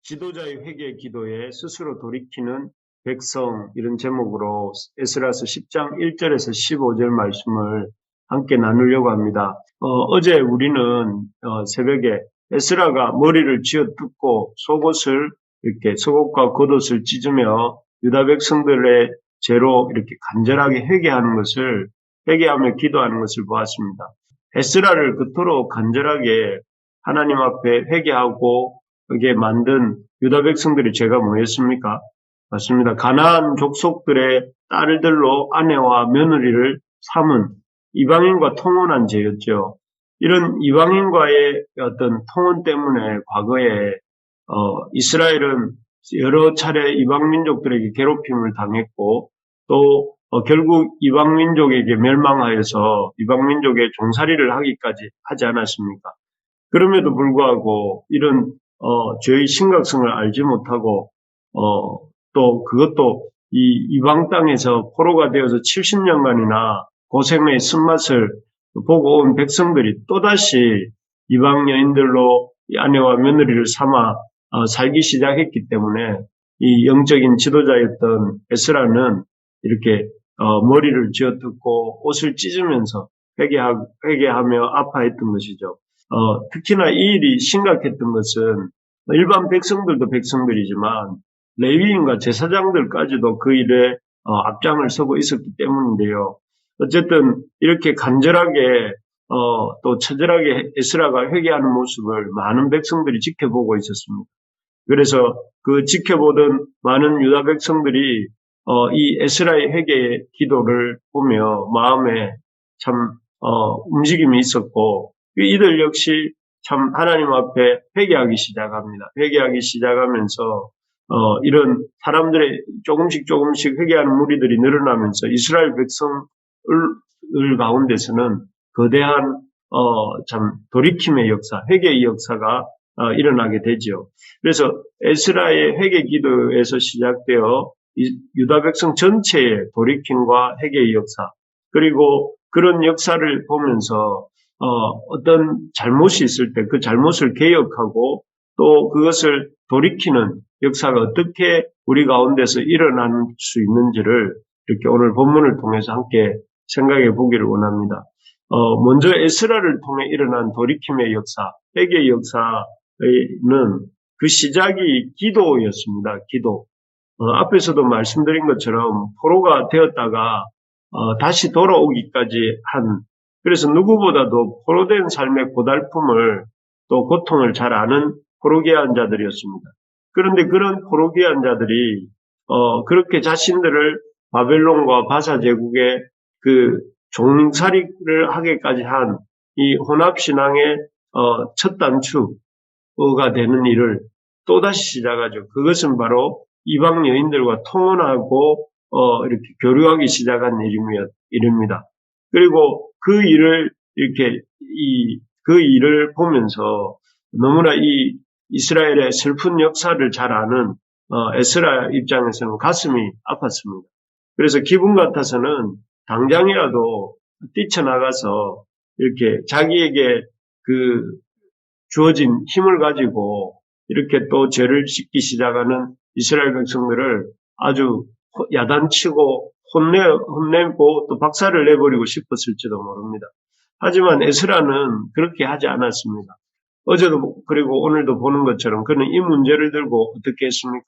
지도자의 회개 기도에 스스로 돌이키는 백성 이런 제목으로 에스라서 10장 1절에서 15절 말씀을 함께 나누려고 합니다. 어제 우리는 새벽에 에스라가 머리를 쥐어뜯고 속옷과 겉옷을 찢으며 유다 백성들의 죄로 이렇게 간절하게 회개하며 기도하는 것을 보았습니다. 에스라를 그토록 간절하게 하나님 앞에 회개하고 그게 만든 유다 백성들의 죄가 뭐였습니까? 맞습니다. 가나안 족속들의 딸들로 아내와 며느리를 삼은 이방인과 통혼한 죄였죠. 이런 이방인과의 어떤 통혼 때문에 과거에 이스라엘은 여러 차례 이방 민족들에게 괴롭힘을 당했고 또 결국 이방 민족에게 멸망하여서 이방 민족의 종살이를 하기까지 하지 않았습니까? 그럼에도 불구하고 이런 죄의 심각성을 알지 못하고 또 그것도 이 이방 땅에서 포로가 되어서 70년간이나 고생의 쓴맛을 보고 온 백성들이 또다시 이방 여인들로 아내와 며느리를 삼아 살기 시작했기 때문에 이 영적인 지도자였던 에스라는 이렇게 머리를 쥐어뜯고 옷을 찢으면서 회개하며 아파했던 것이죠. 특히나 이 일이 심각했던 것은 일반 백성들도 백성들이지만 레위인과 제사장들까지도 그 일에 앞장을 서고 있었기 때문인데요. 어쨌든 이렇게 간절하게 또 처절하게 에스라가 회개하는 모습을 많은 백성들이 지켜보고 있었습니다. 그래서 그 지켜보던 많은 유다 백성들이 이 에스라의 회개 기도를 보며 마음에 참 움직임이 있었고 이들 역시 참 하나님 앞에 회개하기 시작합니다. 회개하기 시작하면서 이런 사람들의 조금씩 회개하는 무리들이 늘어나면서 이스라엘 백성을 가운데서는 거대한 참 돌이킴의 역사, 회개의 역사가 일어나게 되죠. 그래서 에스라의 회개 기도에서 시작되어 유다 백성 전체의 돌이킴과 회개의 역사, 그리고 그런 역사를 보면서 어떤 잘못이 있을 때 그 잘못을 개혁하고 또 그것을 돌이키는 역사가 어떻게 우리 가운데서 일어날 수 있는지를 이렇게 오늘 본문을 통해서 함께 생각해 보기를 원합니다. 먼저 에스라를 통해 일어난 돌이킴의 역사, 회개의 역사는 그 시작이 기도였습니다. 기도. 앞에서도 말씀드린 것처럼 포로가 되었다가 다시 돌아오기까지 그래서 누구보다도 포로된 삶의 고달픔을 또 고통을 잘 아는 포로기한 자들이었습니다. 그런데 그런 포로기한 자들이 그렇게 자신들을 바벨론과 바사 제국의 그 종살이를 하기까지 한 이 혼합신앙의 첫 단추가 되는 일을 또다시 시작하죠. 그것은 바로 이방 여인들과 통혼하고 이렇게 교류하기 시작한 일입니다. 그리고 그 일을 보면서 너무나 이 이스라엘의 슬픈 역사를 잘 아는 에스라 입장에서는 가슴이 아팠습니다. 그래서 기분 같아서는 당장이라도 뛰쳐나가서 이렇게 자기에게 그 주어진 힘을 가지고 이렇게 또 죄를 짓기 시작하는 이스라엘 백성들을 아주 야단치고 혼내고 또 박살을 내버리고 싶었을지도 모릅니다. 하지만 에스라는 그렇게 하지 않았습니다. 어제도 그리고 오늘도 보는 것처럼 그는 이 문제를 들고 어떻게 했습니까?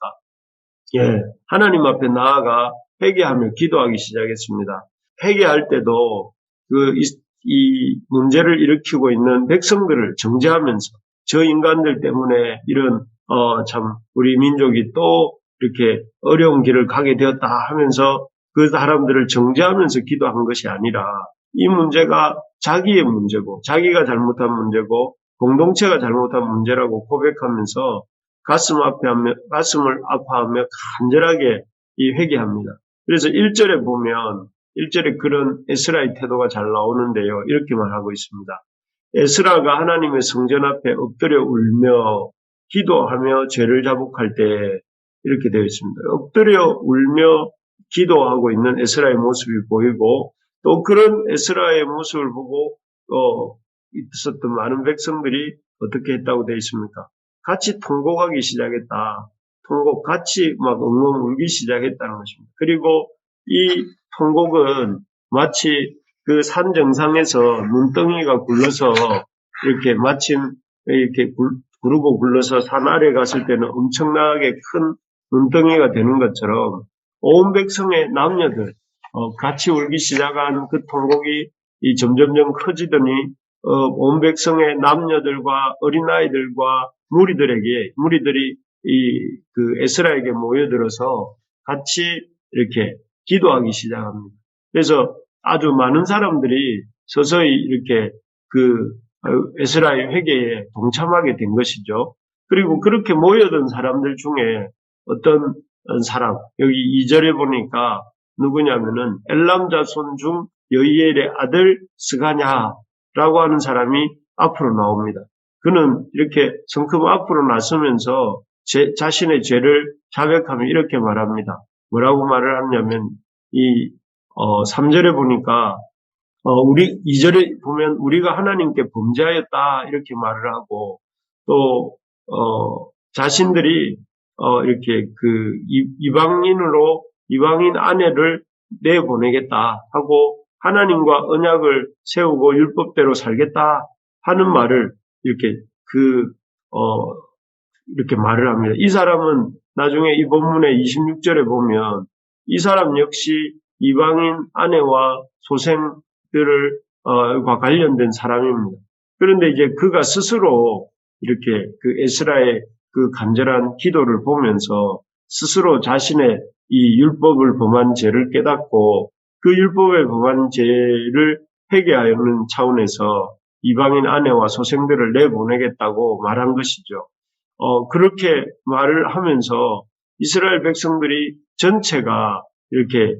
하나님 앞에 나아가 회개하며 기도하기 시작했습니다. 회개할 때도 이 문제를 일으키고 있는 백성들을 정죄하면서 저 인간들 때문에 이런 참 우리 민족이 또 이렇게 어려운 길을 가게 되었다 하면서 그 사람들을 정죄하면서 기도한 것이 아니라 이 문제가 자기의 문제고 자기가 잘못한 문제고 공동체가 잘못한 문제라고 고백하면서 가슴을 아파하며 간절하게 회개합니다. 그래서 1절에 보면 1절에 그런 에스라의 태도가 잘 나오는데요. 이렇게 말하고 있습니다. 에스라가 하나님의 성전 앞에 엎드려 울며 기도하며 죄를 자복할 때 이렇게 되어 있습니다. 엎드려 울며 기도하고 있는 에스라의 모습이 보이고 또 그런 에스라의 모습을 보고 있었던 많은 백성들이 어떻게 했다고 되어 있습니까? 같이 통곡하기 시작했다. 같이 막 엉엉 울기 시작했다는 것입니다. 그리고 이 통곡은 마치 그 산 정상에서 눈덩이가 굴러서 이렇게 마침 이렇게 구르고 굴러서 산 아래 갔을 때는 엄청나게 큰 눈덩이가 되는 것처럼 온 백성의 남녀들 같이 울기 시작한 그 통곡이 점점점 커지더니 온 백성의 남녀들과 어린아이들과 무리들이 그 에스라에게 모여들어서 같이 이렇게 기도하기 시작합니다. 그래서 아주 많은 사람들이 서서히 이렇게 그 에스라의 회개에 동참하게 된 것이죠. 그리고 그렇게 모여든 사람들 중에 어떤 사람, 여기 2절에 보니까 누구냐면은 엘람 자손 중 여이엘의 아들 스가냐라고 하는 사람이 앞으로 나옵니다. 그는 이렇게 성큼 앞으로 나서면서 자신의 죄를 자백하며 이렇게 말합니다. 뭐라고 말을 하냐면 3절에 보니까 2절에 보면 우리가 하나님께 범죄하였다 이렇게 말을 하고 또 자신들이 이렇게 그 이방인 아내를 내보내겠다 하고 하나님과 언약을 세우고 율법대로 살겠다 하는 말을 이렇게 이렇게 말을 합니다. 이 사람은 나중에 이 본문의 26절에 보면 이 사람 역시 이방인 아내와 소생들을 과 관련된 사람입니다. 그런데 이제 그가 스스로 이렇게 그 에스라의 그 간절한 기도를 보면서 스스로 자신의 이 율법을 범한 죄를 깨닫고 그 율법에 범한 죄를 회개하는 차원에서 이방인 아내와 소생들을 내보내겠다고 말한 것이죠. 그렇게 말을 하면서 이스라엘 백성들이 전체가 이렇게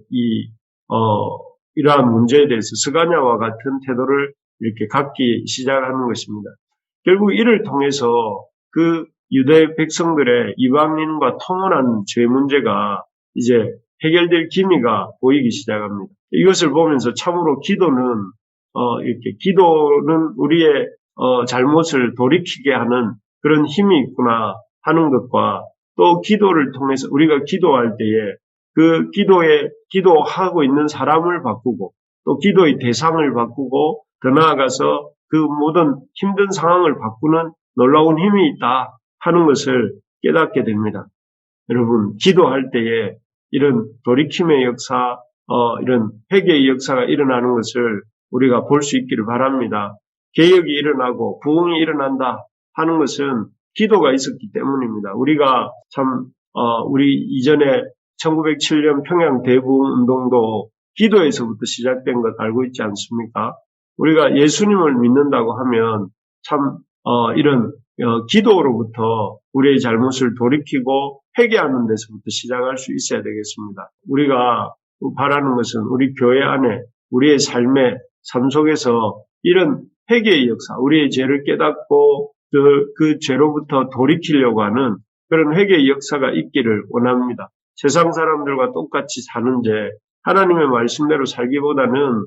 이러한 문제에 대해서 스가냐와 같은 태도를 이렇게 갖기 시작하는 것입니다. 결국 이를 통해서 그 유대 백성들의 이방인과 통혼한 죄 문제가 이제 해결될 기미가 보이기 시작합니다. 이것을 보면서 참으로 기도는 우리의 잘못을 돌이키게 하는 그런 힘이 있구나 하는 것과 또 기도를 통해서 우리가 기도할 때에 그 기도하고 있는 사람을 바꾸고 또 기도의 대상을 바꾸고 더 나아가서 그 모든 힘든 상황을 바꾸는 놀라운 힘이 있다 하는 것을 깨닫게 됩니다. 여러분, 기도할 때에 이런 돌이킴의 역사, 이런 회개의 역사가 일어나는 것을 우리가 볼 수 있기를 바랍니다. 개혁이 일어나고 부흥이 일어난다 하는 것은 기도가 있었기 때문입니다. 우리가 우리 이전에 1907년 평양 대부흥 운동도 기도에서부터 시작된 것 알고 있지 않습니까? 우리가 예수님을 믿는다고 하면 이런 기도로부터 우리의 잘못을 돌이키고 회개하는 데서부터 시작할 수 있어야 되겠습니다. 우리가 바라는 것은 우리 교회 안에 우리의 삶 속에서 이런 회개의 역사, 우리의 죄를 깨닫고 그 죄로부터 돌이키려고 하는 그런 회개의 역사가 있기를 원합니다. 세상 사람들과 똑같이 사는 죄, 하나님의 말씀대로 살기보다는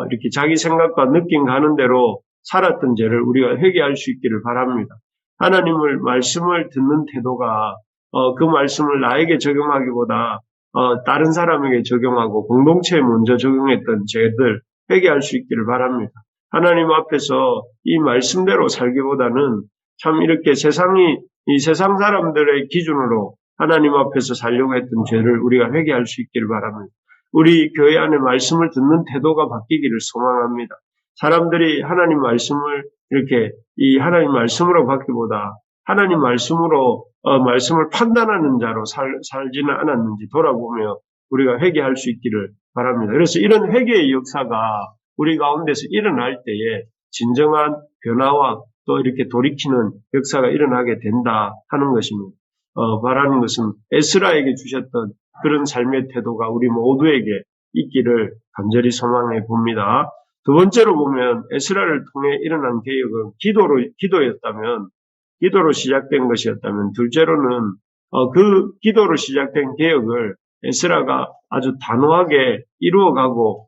이렇게 자기 생각과 느낌 가는 대로 살았던 죄를 우리가 회개할 수 있기를 바랍니다. 하나님을 말씀을 듣는 태도가 그 말씀을 나에게 적용하기보다 다른 사람에게 적용하고 공동체에 먼저 적용했던 죄들 회개할 수 있기를 바랍니다. 하나님 앞에서 이 말씀대로 살기보다는 참 이렇게 이 세상 사람들의 기준으로 하나님 앞에서 살려고 했던 죄를 우리가 회개할 수 있기를 바랍니다. 우리 교회 안에 말씀을 듣는 태도가 바뀌기를 소망합니다. 사람들이 하나님 말씀을 이렇게 이 하나님 말씀으로 받기보다 하나님 말씀으로 말씀을 판단하는 자로 살지는 않았는지 돌아보며 우리가 회개할 수 있기를 바랍니다. 그래서 이런 회개의 역사가 우리 가운데서 일어날 때에 진정한 변화와 또 이렇게 돌이키는 역사가 일어나게 된다 하는 것입니다. 바라는 것은 에스라에게 주셨던 그런 삶의 태도가 우리 모두에게 있기를 간절히 소망해 봅니다. 두 번째로 보면 에스라를 통해 일어난 개혁은 기도로 시작된 것이었다면 둘째로는 그 기도로 시작된 개혁을 에스라가 아주 단호하게 이루어가고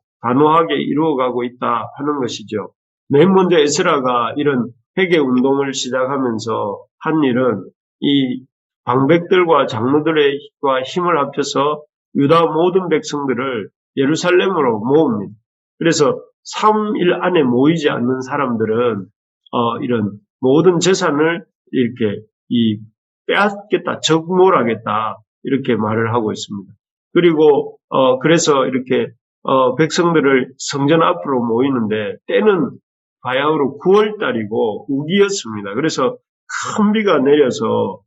있다 하는 것이죠. 맨 먼저 에스라가 이런 회개 운동을 시작하면서 한 일은 이 방백들과 장로들과 힘을 합쳐서 유다 모든 백성들을 예루살렘으로 모읍니다. 그래서 3일 안에 모이지 않는 사람들은 이런 모든 재산을 이렇게 빼앗겠다, 적몰하겠다 이렇게 말을 하고 있습니다. 그리고 그래서 이렇게 백성들을 성전 앞으로 모이는데 때는 바야흐로 9월 달이고 우기였습니다. 그래서 큰 비가 내려서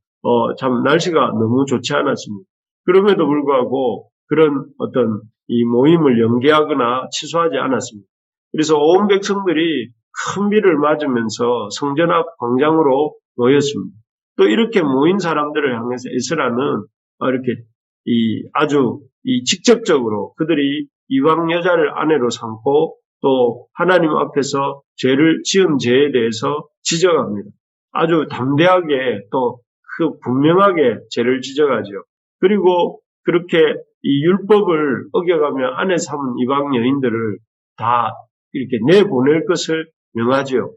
참 날씨가 너무 좋지 않았습니다. 그럼에도 불구하고 그런 어떤 이 모임을 연기하거나 취소하지 않았습니다. 그래서 온 백성들이 큰 비를 맞으면서 성전 앞 광장으로 모였습니다. 또 이렇게 모인 사람들을 향해서 에스라는 이렇게 아주 직접적으로 그들이 이방 여자를 아내로 삼고 또 하나님 앞에서 죄를 지은 죄에 대해서 지적합니다. 아주 담대하게 또 분명하게 죄를 지적하죠. 그리고 그렇게 이 율법을 어겨가며 아내 삼은 이방 여인들을 다 이렇게 내보낼 것을 명하죠.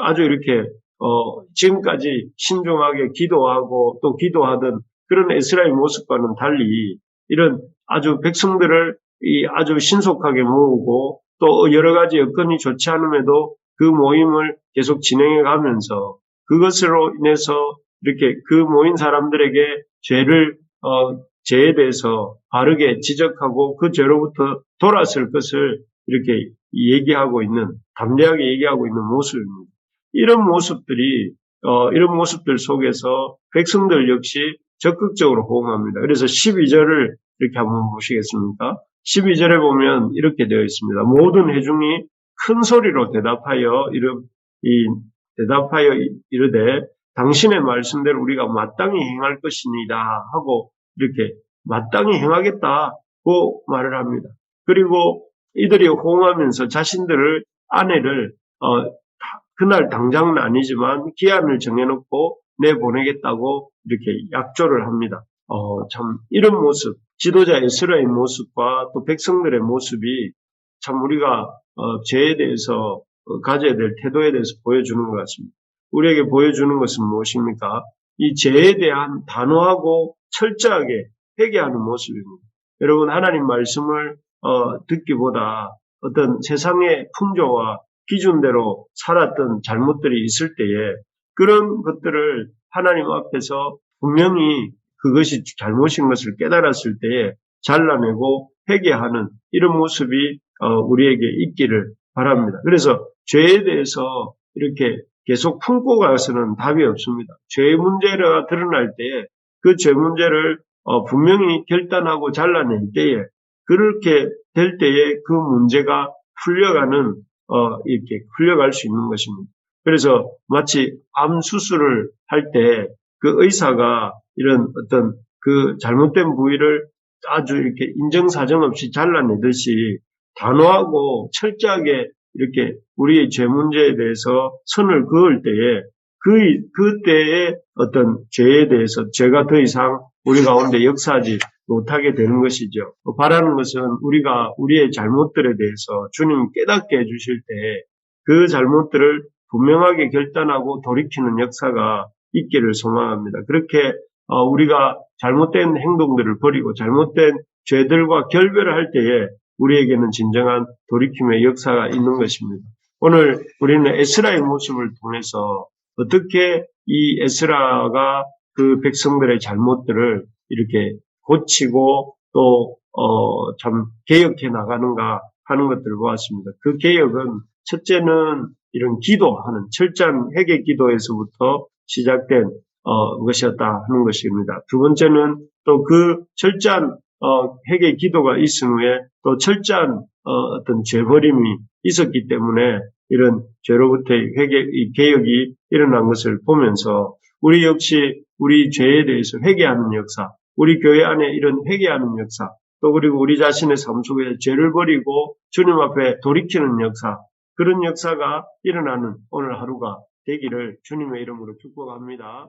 아주 이렇게 지금까지 신중하게 기도하고 또 기도하던 그런 에스라의 모습과는 달리 이런 아주 백성들을 아주 신속하게 모으고 또 여러 가지 여건이 좋지 않음에도 그 모임을 계속 진행해 가면서 그것으로 인해서 이렇게 그 모인 사람들에게 죄에 대해서 바르게 지적하고 그 죄로부터 돌아설 것을 이렇게 얘기하고 있는, 담대하게 얘기하고 있는 모습입니다. 이런 모습들 속에서 백성들 역시 적극적으로 호응합니다. 그래서 12절을 이렇게 한번 보시겠습니까? 12절에 보면 이렇게 되어 있습니다. 모든 회중이 큰 소리로 대답하여 이르되 당신의 말씀대로 우리가 마땅히 행할 것이니다 하고 이렇게 마땅히 행하겠다고 말을 합니다. 그리고 이들이 호응하면서 자신들을 아내를 그날 당장은 아니지만 기한을 정해놓고 내보내겠다고 이렇게 약조를 합니다. 참 이런 모습, 지도자 에스라의 모습과 또 백성들의 모습이 참 우리가 죄에 대해서 가져야 될 태도에 대해서 보여주는 것 같습니다. 우리에게 보여주는 것은 무엇입니까? 이 죄에 대한 단호하고 철저하게 회개하는 모습입니다. 여러분 하나님 말씀을 듣기보다 어떤 세상의 풍조와 기준대로 살았던 잘못들이 있을 때에 그런 것들을 하나님 앞에서 분명히 그것이 잘못인 것을 깨달았을 때에 잘라내고 회개하는 이런 모습이 우리에게 있기를 바랍니다. 그래서 죄에 대해서 이렇게 계속 품고 가서는 답이 없습니다. 죄의 문제가 드러날 때에 그 죄 문제를 분명히 결단하고 잘라낼 때에 그렇게 될 때에 그 문제가 이렇게 풀려갈 수 있는 것입니다. 그래서 마치 암 수술을 할 때 그 의사가 이런 어떤 그 잘못된 부위를 아주 이렇게 인정사정 없이 잘라내듯이 단호하고 철저하게 이렇게 우리의 죄 문제에 대해서 선을 그을 때에 그때의 어떤 죄에 대해서 죄가 더 이상 우리 가운데 역사하지 못하게 되는 것이죠. 바라는 것은 우리가 우리의 잘못들에 대해서 주님 깨닫게 해주실 때 그 잘못들을 분명하게 결단하고 돌이키는 역사가 있기를 소망합니다. 그렇게 우리가 잘못된 행동들을 버리고 잘못된 죄들과 결별을 할 때에 우리에게는 진정한 돌이킴의 역사가 있는 것입니다. 오늘 우리는 에스라의 모습을 통해서 어떻게 이 에스라가 그 백성들의 잘못들을 이렇게 고치고 또 참 개혁해 나가는가 하는 것들을 보았습니다. 그 개혁은 첫째는 이런 기도하는 철저한 회개 기도에서부터 시작된 것이었다 하는 것입니다. 두 번째는 또 그 철저한 회개 기도가 있은 후에 또 철저한 어떤 죄버림이 있었기 때문에 이런 죄로부터의 개혁이 일어난 것을 보면서 우리 역시 우리 죄에 대해서 회개하는 역사, 우리 교회 안에 이런 회개하는 역사, 또 그리고 우리 자신의 삶 속에 죄를 버리고 주님 앞에 돌이키는 역사, 그런 역사가 일어나는 오늘 하루가 되기를 주님의 이름으로 축복합니다.